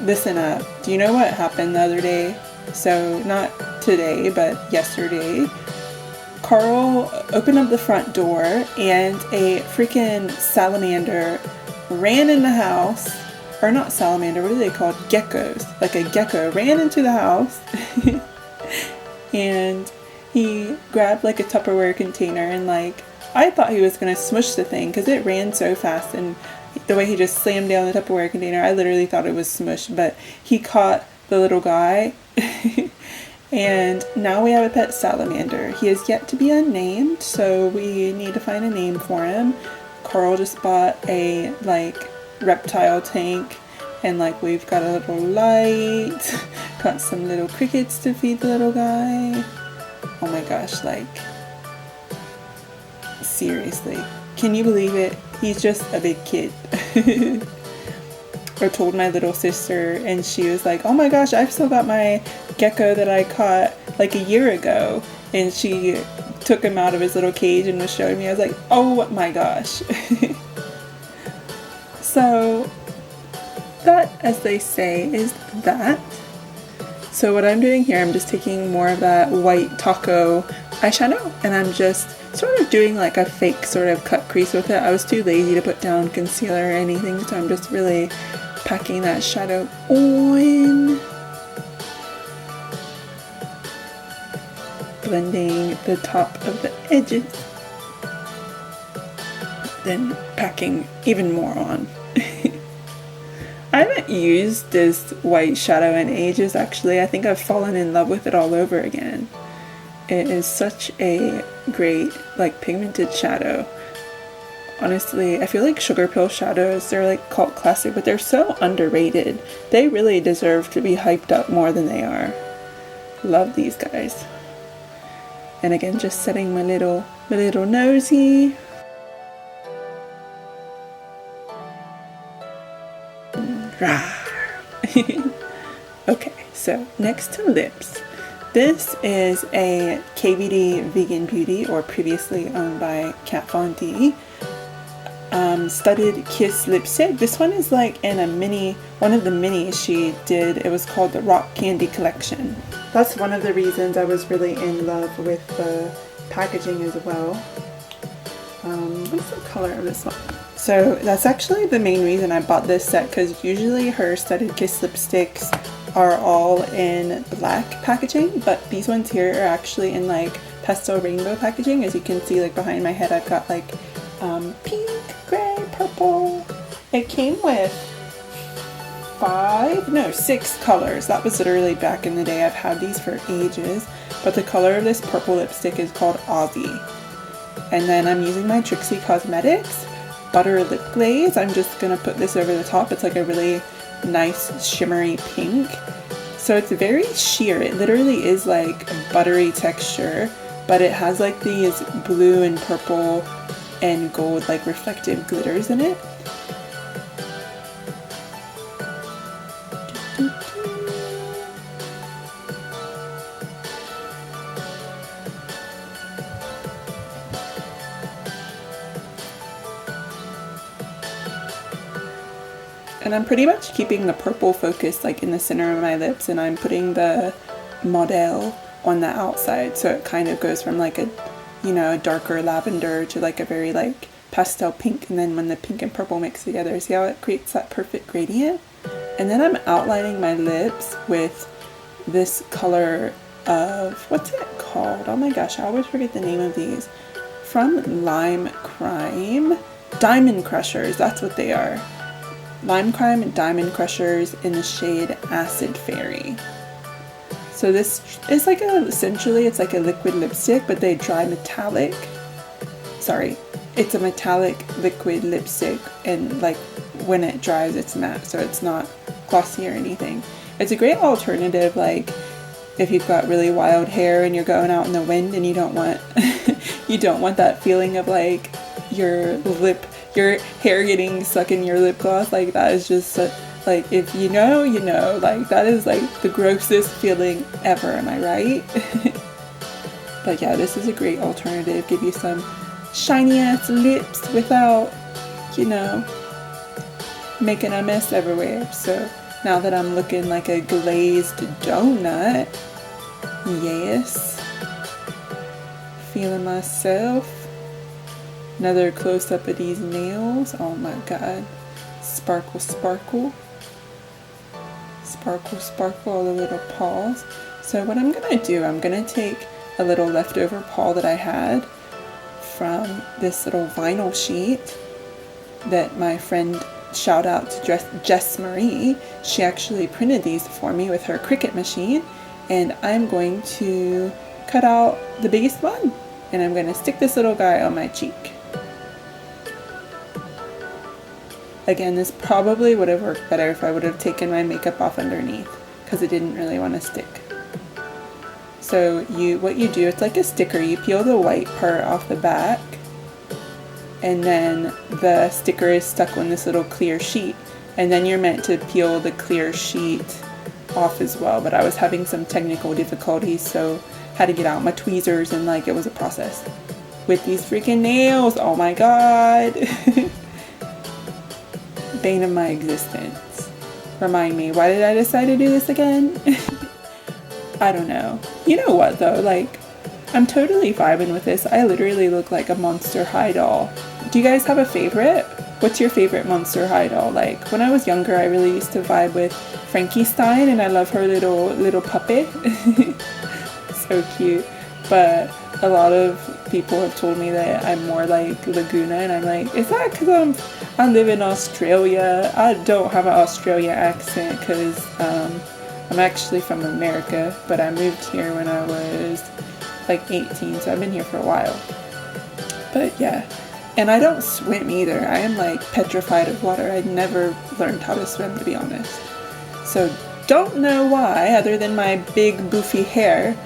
listen up. Do you know what happened the other day? So, not today, but yesterday. Carl opened up the front door and a freaking salamander ran in the house. Or not salamander, what are they called? Geckos. Like a gecko ran into the house. And he grabbed like a Tupperware container and like, I thought he was going to smush the thing because it ran so fast, and the way he just slammed down the Tupperware container, I literally thought it was smushed, but he caught the little guy. And now we have a pet salamander. He is yet to be unnamed, so we need to find a name for him. Carl just bought a like reptile tank, and like we've got a little light, got some little crickets to feed the little guy. Oh my gosh, like seriously, can you believe it? He's just a big kid. I told my little sister, and she was like, oh my gosh, I've still got my gecko that I caught like a year ago. And she took him out of his little cage and was showing me. I was like, oh my gosh. So that, as they say, is that. So what I'm doing here, I'm just taking more of that white taco eyeshadow, and I'm just sort of doing like a fake sort of cut crease with it. I was too lazy to put down concealer or anything, so I'm just really packing that shadow on. Blending the top of the edges. Then packing even more on. I haven't used this white shadow in ages, actually. I think I've fallen in love with it all over again. It is such a great, like, pigmented shadow. Honestly, I feel like Sugar Pill shadows, they're like cult classic, but they're so underrated. They really deserve to be hyped up more than they are. Love these guys. And again, just setting my little nosy. Okay, so next to lips, This is a KVD Vegan Beauty, or previously owned by Kandi, studded kiss lipstick. This one is like in a mini, one of the minis she did. It was called the Rock Candy Collection. That's one of the reasons I was really in love with the packaging as well. What's the color of this one? So that's actually the main reason I bought this set, because usually her studded kiss lipsticks are all in black packaging, but these ones here are actually in like pastel rainbow packaging. As you can see, like behind my head I've got like pink, gray, purple. It came with 6 colors. That was literally back in the day. I've had these for ages, but the color of this purple lipstick is called Aussie. And then I'm using my Trixie Cosmetics Butter Lip Glaze. I'm just gonna put this over the top. It's like a really nice shimmery pink. So it's very sheer. It literally is like a buttery texture, but it has like these blue and purple and gold like reflective glitters in it. And I'm pretty much keeping the purple focus like in the center of my lips, and I'm putting the model on the outside, so it kind of goes from like a, you know, a darker lavender to like a very like pastel pink, and then when the pink and purple mix together, see how it creates that perfect gradient? And then I'm outlining my lips with this color of, what's it called? Oh my gosh, I always forget the name of these. From Lime Crime, Diamond Crushers, that's what they are. Lime Crime and Diamond Crushers in the shade Acid Fairy. So this is like essentially it's like a liquid lipstick, but they dry metallic. Sorry, it's a metallic liquid lipstick, and like when it dries it's matte, so it's not glossy or anything. It's a great alternative, like if you've got really wild hair and you're going out in the wind and you don't want you don't want that feeling of like your hair getting stuck in your lip gloss. Like that is just like, if you know, you know, like that is like the grossest feeling ever, am I right? But yeah, this is a great alternative. Give you some shiny ass lips without, you know, making a mess everywhere. So now that I'm looking like a glazed donut, yes, feeling myself. Another close-up of these nails. Oh my god. Sparkle, sparkle. Sparkle, sparkle, all the little paws. So what I'm gonna do, I'm gonna take a little leftover paw that I had from this little vinyl sheet that my friend, shout out to Jess Marie, she actually printed these for me with her Cricut machine, and I'm going to cut out the biggest one, and I'm gonna stick this little guy on my cheek. Again, this probably would have worked better if I would have taken my makeup off underneath, because it didn't really want to stick. So what you do, it's like a sticker. You peel the white part off the back, and then the sticker is stuck on this little clear sheet, and then you're meant to peel the clear sheet off as well. But I was having some technical difficulties, so had to get out my tweezers, and like it was a process with these freaking nails. Oh my god. Bane of my existence. Remind me, why did I decide to do this again? I don't know. You know what though, like, I'm totally vibing with this. I literally look like a Monster High doll. Do you guys have a favorite? What's your favorite Monster High doll? Like, when I was younger, I really used to vibe with Frankenstein, and I love her little puppet. So cute. But a lot of people have told me that I'm more like Laguna, and I'm like, is that because I live in Australia? I don't have an Australia accent because I'm actually from America, but I moved here when I was like 18, so I've been here for a while. But yeah, and I don't swim either. I am like petrified of water. I never learned how to swim, to be honest. So don't know why, other than my big boofy hair,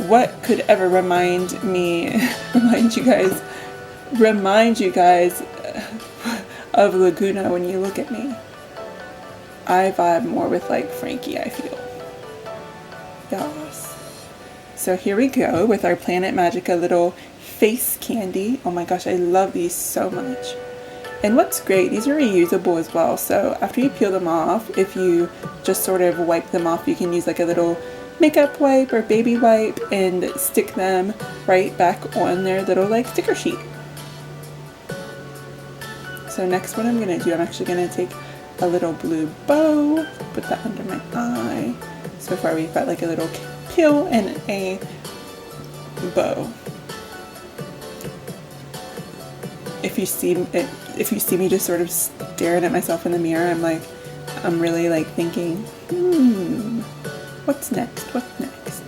what could ever remind you guys of Laguna when you look at me. I vibe more with like Frankie, I feel. Yes. So here we go with our Planet Magica little face candy. Oh my gosh, I love these so much. And what's great, these are reusable as well. So after you peel them off, if you just sort of wipe them off, you can use like a little makeup wipe or baby wipe and stick them right back on their little like sticker sheet. So next what I'm going to do, I'm actually going to take a little blue bow, put that under my eye. So far we've got like a little peel and a bow. If you see me just sort of staring at myself in the mirror, I'm really like thinking, what's next? What's next?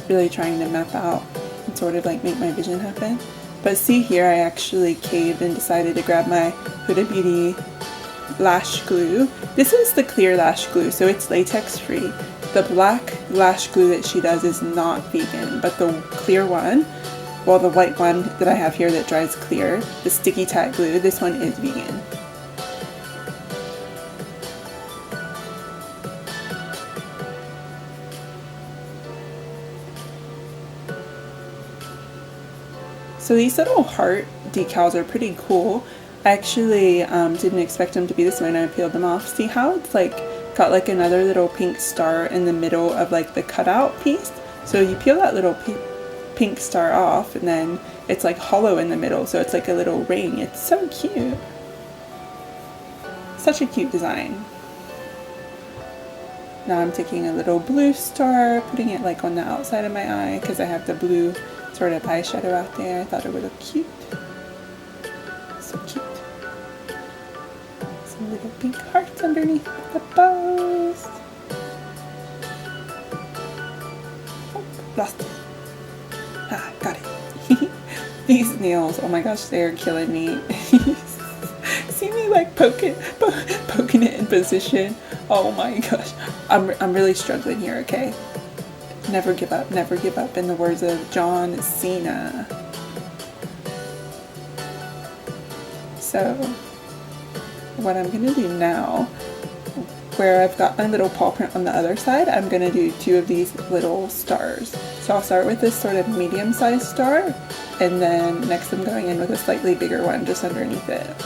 Really trying to map out and sort of like make my vision happen. But see here, I actually caved and decided to grab my Huda Beauty lash glue. This is the clear lash glue, so it's latex free. The black lash glue that she does is not vegan, but the clear one, well, the white one that I have here that dries clear, the sticky tack glue, this one is vegan. So these little heart decals are pretty cool. I actually didn't expect them to be this way when I peeled them off. See how it's like got like another little pink star in the middle of like the cutout piece? So you peel that little pink star off and then it's like hollow in the middle, so it's like a little ring. It's so cute. Such a cute design. Now I'm taking a little blue star, putting it like on the outside of my eye because I have the blue sort of eyeshadow out there. I thought it would look cute. So cute. Some little pink hearts underneath the bows. Oh, lost it. Ah, got it. These nails, oh my gosh, they're killing me. See me like poking it in position. Oh my gosh, I'm really struggling here. Okay, never give up in the words of John Cena. So what I'm gonna do now, where I've got my little paw print on the other side, I'm gonna do two of these little stars. So I'll start with this sort of medium-sized star, and then next I'm going in with a slightly bigger one just underneath it.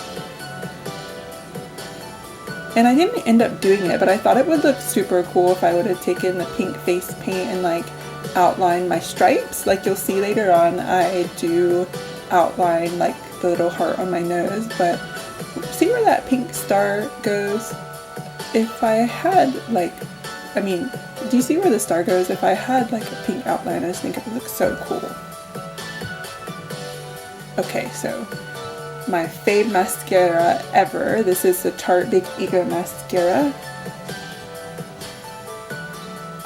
And I didn't end up doing it, but I thought it would look super cool if I would have taken the pink face paint and like outlined my stripes. Like you'll see later on, I do outline like the little heart on my nose, but see where that pink star goes? If I had like, I mean, do you see where the star goes? If I had like a pink outline, I just think it would look so cool. Okay, so my fave mascara ever. This is the Tarte Big Ego mascara.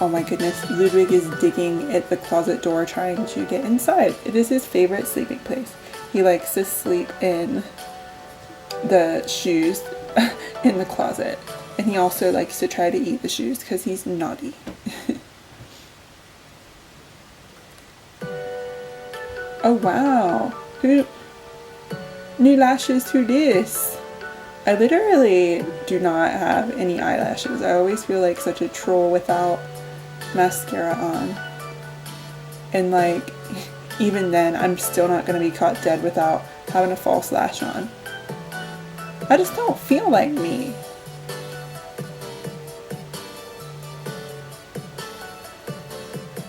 Oh my goodness, Ludwig is digging at the closet door trying to get inside. It is his favorite sleeping place. He likes to sleep in the shoes in the closet. And he also likes to try to eat the shoes because he's naughty. Oh wow. New lashes to this. I literally do not have any eyelashes. I always feel like such a troll without mascara on. And like, even then, I'm still not going to be caught dead without having a false lash on. I just don't feel like me.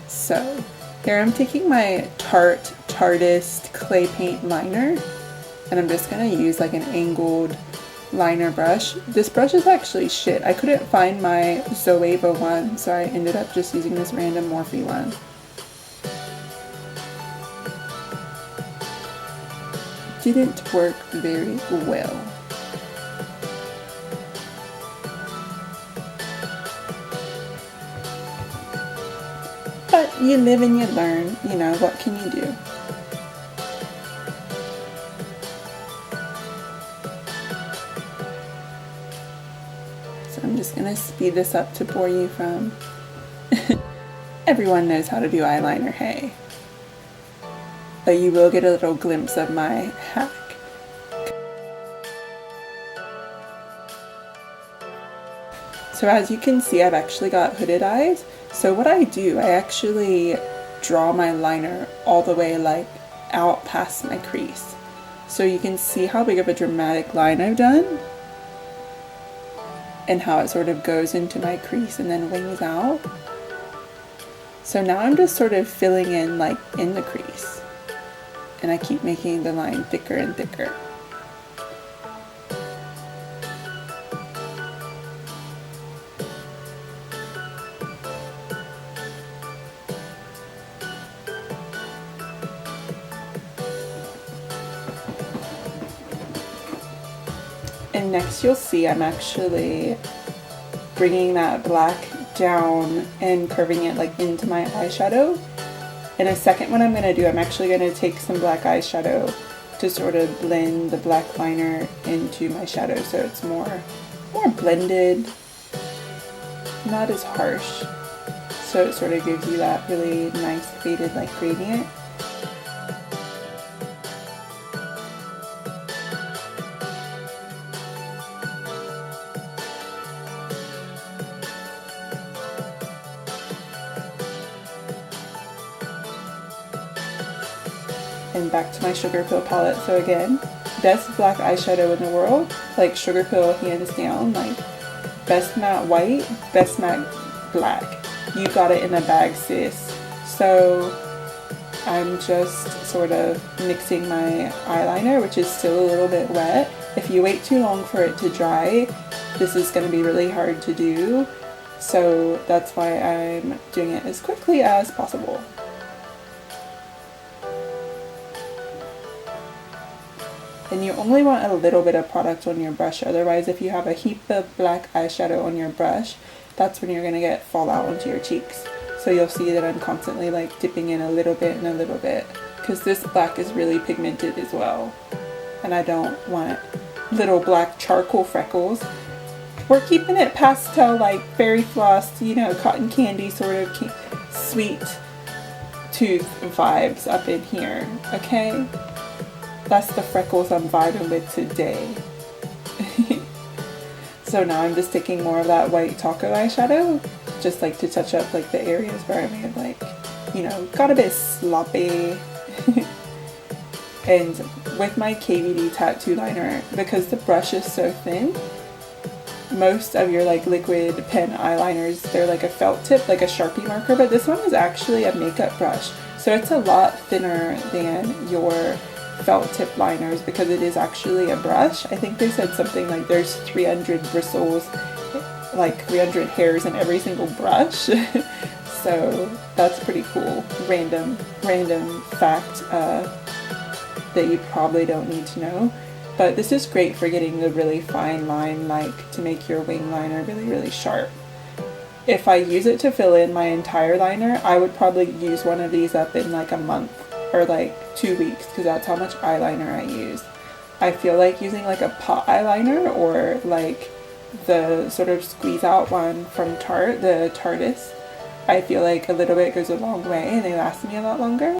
So, here I'm taking my Tarteist clay paint liner, and I'm just going to use like an angled liner brush. This brush is actually shit. I couldn't find my Zoeva one, so I ended up just using this random Morphe one. Didn't work very well. But you live and you learn, you know, what can you do? So I'm just gonna speed this up to bore you from. Everyone knows how to do eyeliner, hey. But you will get a little glimpse of my hack. So as you can see, I've actually got hooded eyes. So what I do, I actually draw my liner all the way like out past my crease. So you can see how big of a dramatic line I've done and how it sort of goes into my crease and then wings out. So now I'm just sort of filling in like in the crease, and I keep making the line thicker and thicker. And next you'll see I'm actually bringing that black down and curving it like into my eyeshadow. In a second, what I'm going to do, I'm actually going to take some black eyeshadow to sort of blend the black liner into my shadow so it's more blended, not as harsh, so it sort of gives you that really nice faded like gradient. And back to my Sugar Pill palette. So again, best black eyeshadow in the world, like Sugar Pill hands down, like best matte white, best matte black. You got it in a bag, sis. So I'm just sort of mixing my eyeliner, which is still a little bit wet. If you wait too long for it to dry, this is going to be really hard to do. So that's why I'm doing it as quickly as possible. And you only want a little bit of product on your brush, otherwise if you have a heap of black eyeshadow on your brush, that's when you're going to get fallout onto your cheeks. So you'll see that I'm constantly like dipping in a little bit and a little bit, because this black is really pigmented as well. And I don't want little black charcoal freckles. We're keeping it pastel, like fairy floss, you know, cotton candy sort of sweet tooth vibes up in here, okay? That's the freckles I'm vibing with today. So now I'm just taking more of that white taco eyeshadow, just like to touch up like the areas where I may have like, you know, got a bit sloppy. And with my KVD tattoo liner, because the brush is so thin, most of your like liquid pen eyeliners, they're like a felt tip, like a Sharpie marker, but this one is actually a makeup brush. So it's a lot thinner than your felt tip liners because it is actually a brush. I think they said something like there's 300 bristles, like 300 hairs in every single brush. So that's pretty cool. Random fact that you probably don't need to know. But this is great for getting the really fine line, like to make your wing liner really, really sharp. If I use it to fill in my entire liner, I would probably use one of these up in like a month or like 2 weeks, because that's how much eyeliner I use. I feel like using like a pot eyeliner or like the sort of squeeze out one from Tarte, the Tarteist, I feel like a little bit goes a long way and they last me a lot longer.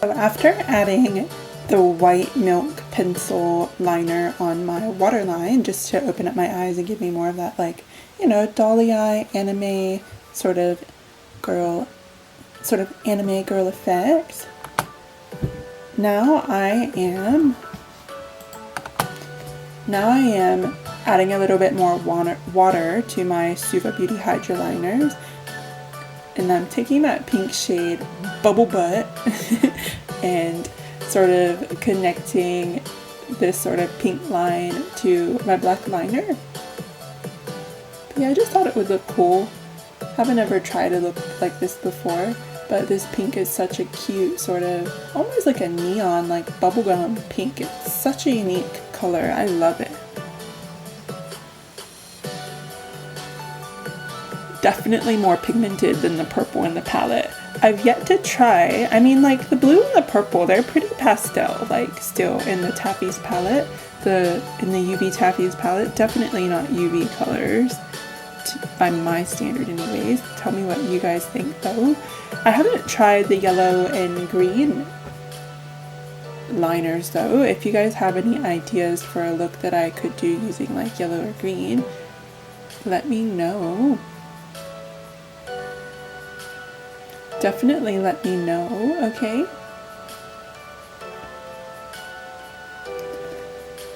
So after adding the white milk pencil liner on my waterline, just to open up my eyes and give me more of that, like, you know, dolly eye anime sort of anime girl effect. Now I am adding a little bit more water to my Suva Beauty Hydra liners. And I'm taking that pink shade Bubble Butt and sort of connecting this sort of pink line to my black liner. But yeah, I just thought it would look cool. Haven't ever tried a look like this before. but this pink is such a cute sort of, almost like a neon, like bubblegum pink. It's such a unique color. I love it. Definitely more pigmented than the purple in the palette. I've yet to try, I mean, like the blue and the purple, they're pretty pastel, like still in the Taffy's palette, in the UV Taffy's palette. Definitely not UV colors by my standard anyways. Tell me what you guys think though. I haven't tried the yellow and green liners though. If you guys have any ideas for a look that I could do using like yellow or green, let me know. Definitely let me know, okay?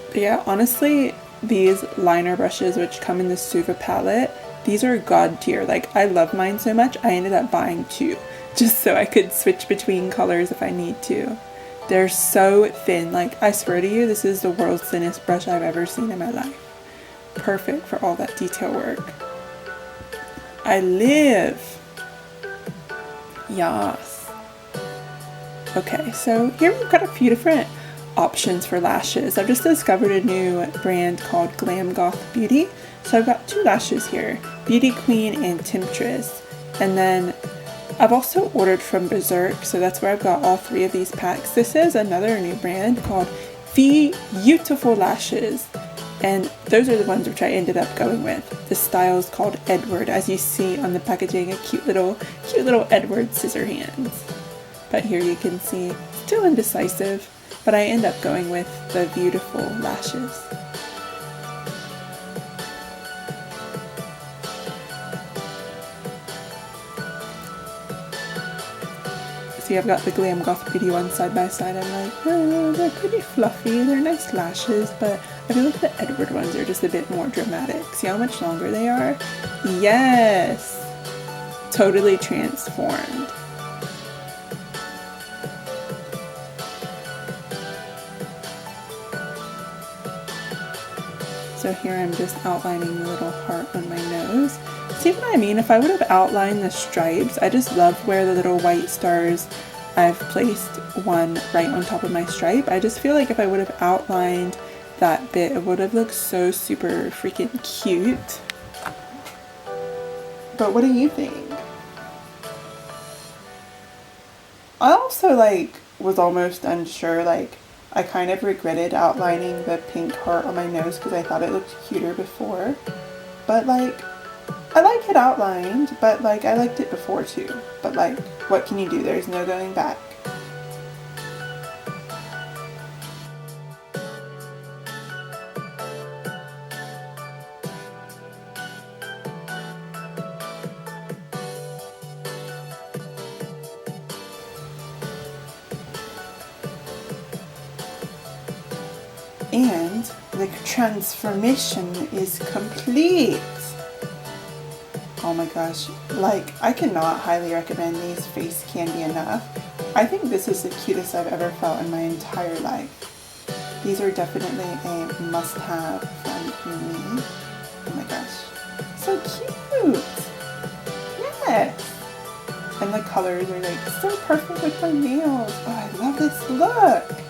But yeah, honestly, these liner brushes which come in the Suva palette, these are god tier. Like, I love mine so much, I ended up buying 2, just so I could switch between colors if I need to. They're so thin, like, I swear to you, this is the world's thinnest brush I've ever seen in my life. Perfect for all that detail work. I live! Yes. Okay, so here we've got a few different options for lashes. I've just discovered a new brand called Glam Goth Beauty. So I've got 2 lashes here, Beauty Queen and Temptress. And then I've also ordered from Berserk, so that's where I've got all 3 of these packs. This is another new brand called Beautiful Lashes. And those are the ones which I ended up going with. The style is called Edward, as you see on the packaging, a cute little Edward scissor hands. But here you can see, still indecisive, but I end up going with the Beautiful Lashes. See, I've got the Glam Goth Beauty one side by side. I'm like, oh, they're pretty fluffy, they're nice lashes, but I feel like the Edward ones are just a bit more dramatic. See how much longer they are? Yes! Totally transformed. So here I'm just outlining a little heart on my nose. See what I mean? If I would have outlined the stripes, I just love where the little white stars, I've placed one right on top of my stripe. I just feel like if I would have outlined that bit, it would have looked so super freaking cute. But what do you think? I also was almost unsure, I kind of regretted outlining the pink heart on my nose because I thought it looked cuter before. But I like it outlined, but I liked it before too. But what can you do? There's no going back. And the transformation is complete. Oh my gosh, I cannot highly recommend these face candy enough. I think this is the cutest I've ever felt in my entire life. These are definitely a must-have from me. Oh my gosh, so cute! Yes! And the colors are so perfect with my nails. Oh, I love this look!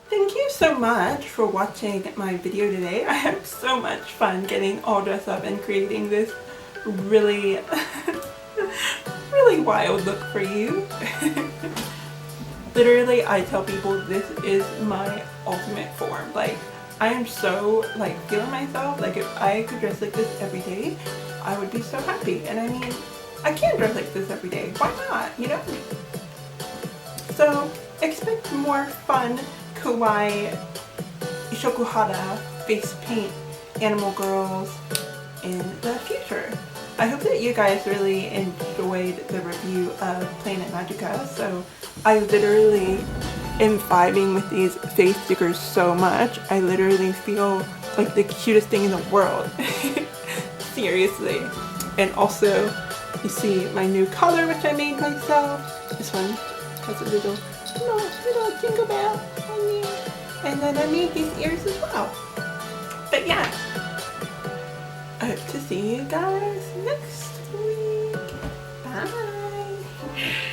Thank you so much for watching my video today. I had so much fun getting all dressed up and creating this really, really wild look for you. Literally, I tell people this is my ultimate form. Like, I am so like feeling myself. Like, if I could dress like this every day, I would be so happy. And I mean, I can dress like this every day. Why not, you know? So expect more fun kawaii Ishokuhada face paint animal girls in the future. I hope that you guys really enjoyed the review of Planet Magica. So I literally am vibing with these face stickers so much. I literally feel like the cutest thing in the world. Seriously. And also, you see my new color, which I made myself. This one has a little jingle bell on there. And then I made these ears as well. But yeah, I hope to see you guys next week. Bye.